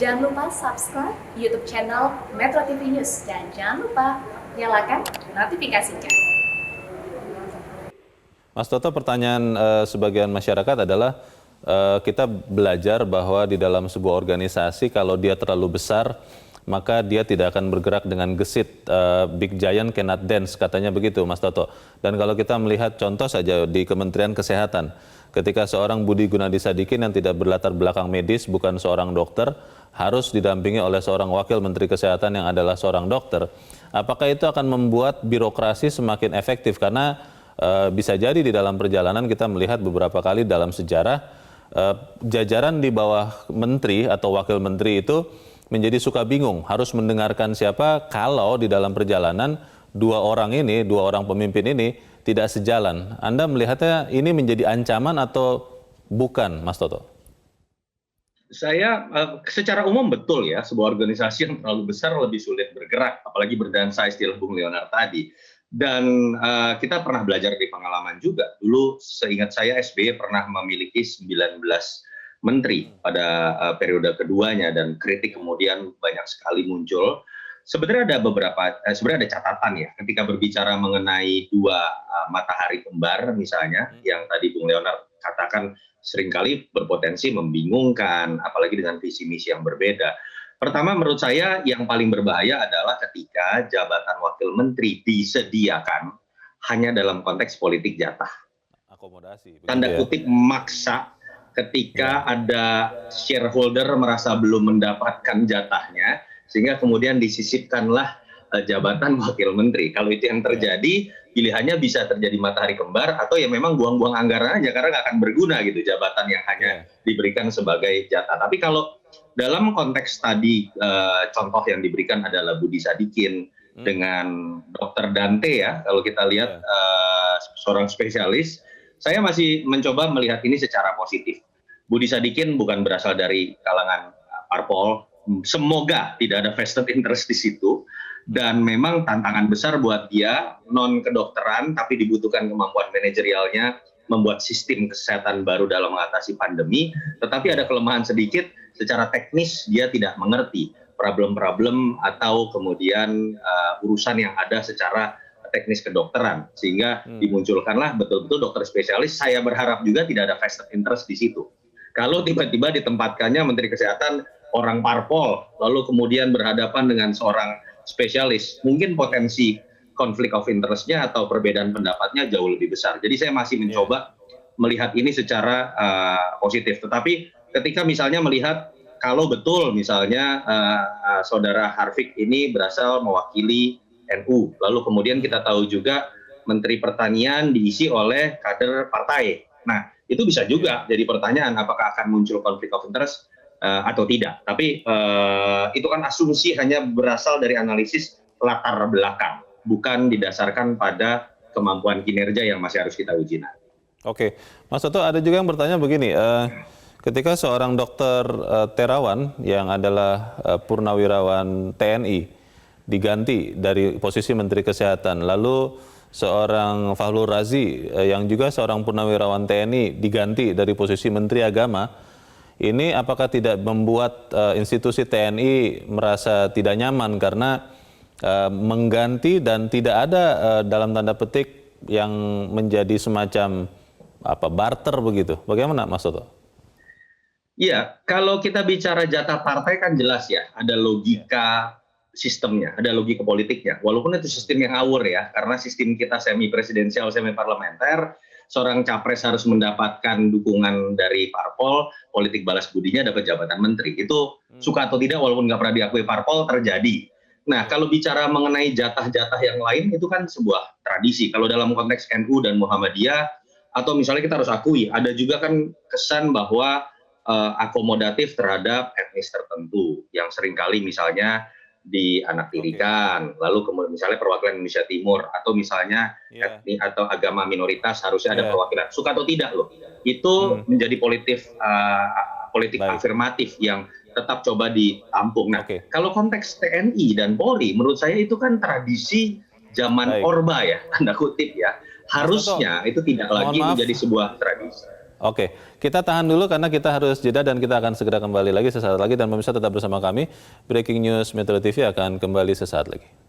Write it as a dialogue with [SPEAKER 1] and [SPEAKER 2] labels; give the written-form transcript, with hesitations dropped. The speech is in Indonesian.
[SPEAKER 1] Jangan lupa subscribe YouTube channel Metro TV News dan jangan lupa nyalakan notifikasinya.
[SPEAKER 2] Mas Toto, pertanyaan sebagian masyarakat adalah kita belajar bahwa di dalam sebuah organisasi kalau dia terlalu besar maka dia tidak akan bergerak dengan gesit. Big giant cannot dance, katanya begitu Mas Toto. Dan kalau kita melihat contoh saja di Kementerian Kesehatan, ketika seorang Budi Gunadi Sadikin yang tidak berlatar belakang medis, bukan seorang dokter, harus didampingi oleh seorang wakil Menteri Kesehatan yang adalah seorang dokter, apakah itu akan membuat birokrasi semakin efektif? Karena bisa jadi di dalam perjalanan kita melihat beberapa kali dalam sejarah jajaran di bawah menteri atau wakil menteri itu menjadi suka bingung harus mendengarkan siapa kalau di dalam perjalanan dua orang pemimpin ini tidak sejalan. Anda melihatnya ini menjadi ancaman atau bukan, Mas Toto?
[SPEAKER 3] Saya secara umum betul ya, sebuah organisasi yang terlalu besar lebih sulit bergerak, apalagi berdansa istilah Bung Leonard tadi. Dan kita pernah belajar di pengalaman juga. Dulu seingat saya SBY pernah memiliki 19 menteri pada periode keduanya dan kritik kemudian banyak sekali muncul. Sebenarnya ada catatan ya ketika berbicara mengenai dua matahari kembar misalnya yang tadi Bung Leonard katakan seringkali berpotensi membingungkan apalagi dengan visi misi yang berbeda. Pertama, menurut saya yang paling berbahaya adalah ketika jabatan wakil menteri disediakan hanya dalam konteks politik jatah.
[SPEAKER 2] Akomodasi.
[SPEAKER 3] Tanda kutip maksa ketika ada shareholder merasa belum mendapatkan jatahnya, sehingga kemudian disisipkanlah jabatan wakil menteri. Kalau itu yang terjadi, pilihannya bisa terjadi matahari kembar atau ya memang buang-buang anggaran aja karena nggak akan berguna gitu jabatan yang hanya diberikan sebagai jatah. Tapi kalau dalam konteks tadi contoh yang diberikan adalah Budi Sadikin dengan Dr. Dante ya, kalau kita lihat seorang spesialis, saya masih mencoba melihat ini secara positif. Budi Sadikin bukan berasal dari kalangan parpol, semoga tidak ada vested interest di situ, dan memang tantangan besar buat dia, non kedokteran tapi dibutuhkan kemampuan manajerialnya, membuat sistem kesehatan baru dalam mengatasi pandemi, tetapi ada kelemahan sedikit, secara teknis dia tidak mengerti problem-problem atau kemudian urusan yang ada secara teknis kedokteran, sehingga dimunculkanlah betul-betul dokter spesialis. Saya berharap juga tidak ada vested interest di situ. Kalau tiba-tiba ditempatkannya Menteri Kesehatan orang parpol, lalu kemudian berhadapan dengan seorang spesialis, mungkin potensi konflik of interest-nya atau perbedaan pendapatnya jauh lebih besar. Jadi saya masih mencoba melihat ini secara positif. Tetapi ketika misalnya melihat kalau betul misalnya saudara Harfiq ini berasal mewakili NU, lalu kemudian kita tahu juga Menteri Pertanian diisi oleh kader partai. Nah, itu bisa juga jadi pertanyaan apakah akan muncul konflik of interest atau tidak. Tapi itu kan asumsi hanya berasal dari analisis latar belakang, bukan didasarkan pada kemampuan kinerja yang masih harus kita uji.
[SPEAKER 2] Oke, Mas Toto, ada juga yang bertanya begini, ketika seorang dokter Terawan yang adalah purnawirawan TNI diganti dari posisi Menteri Kesehatan, lalu seorang Fahrul Razi yang juga seorang purnawirawan TNI diganti dari posisi Menteri Agama, ini apakah tidak membuat institusi TNI merasa tidak nyaman karena mengganti dan tidak ada dalam tanda petik yang menjadi semacam barter begitu? Bagaimana Mas Toto?
[SPEAKER 3] Iya, kalau kita bicara jatah partai kan jelas ya, ada logika sistemnya, ada logika politiknya. Walaupun itu sistem yang ngawur ya, karena sistem kita semi presidensial, semi parlementer, seorang capres harus mendapatkan dukungan dari parpol, politik balas budinya dapat jabatan menteri. Itu suka atau tidak walaupun nggak pernah diakui parpol terjadi. Nah, kalau bicara mengenai jatah-jatah yang lain itu kan sebuah tradisi. Kalau dalam konteks NU dan Muhammadiyah, atau misalnya kita harus akui, ada juga kan kesan bahwa akomodatif terhadap etnis tertentu, yang seringkali misalnya dianaktirikan, lalu kemudian misalnya perwakilan Indonesia Timur atau misalnya etnis atau agama minoritas harusnya ada perwakilan. Suka atau tidak loh, itu menjadi politik afirmatif yang tetap coba ditampung. Nah, kalau konteks TNI dan Polri, menurut saya itu kan tradisi zaman Orba ya, tanda kutip ya. Harusnya itu tidak lagi menjadi sebuah tradisi.
[SPEAKER 2] Oke, kita tahan dulu karena kita harus jeda dan kita akan segera kembali lagi sesaat lagi dan pemirsa tetap bersama kami. Breaking News Metro TV akan kembali sesaat lagi.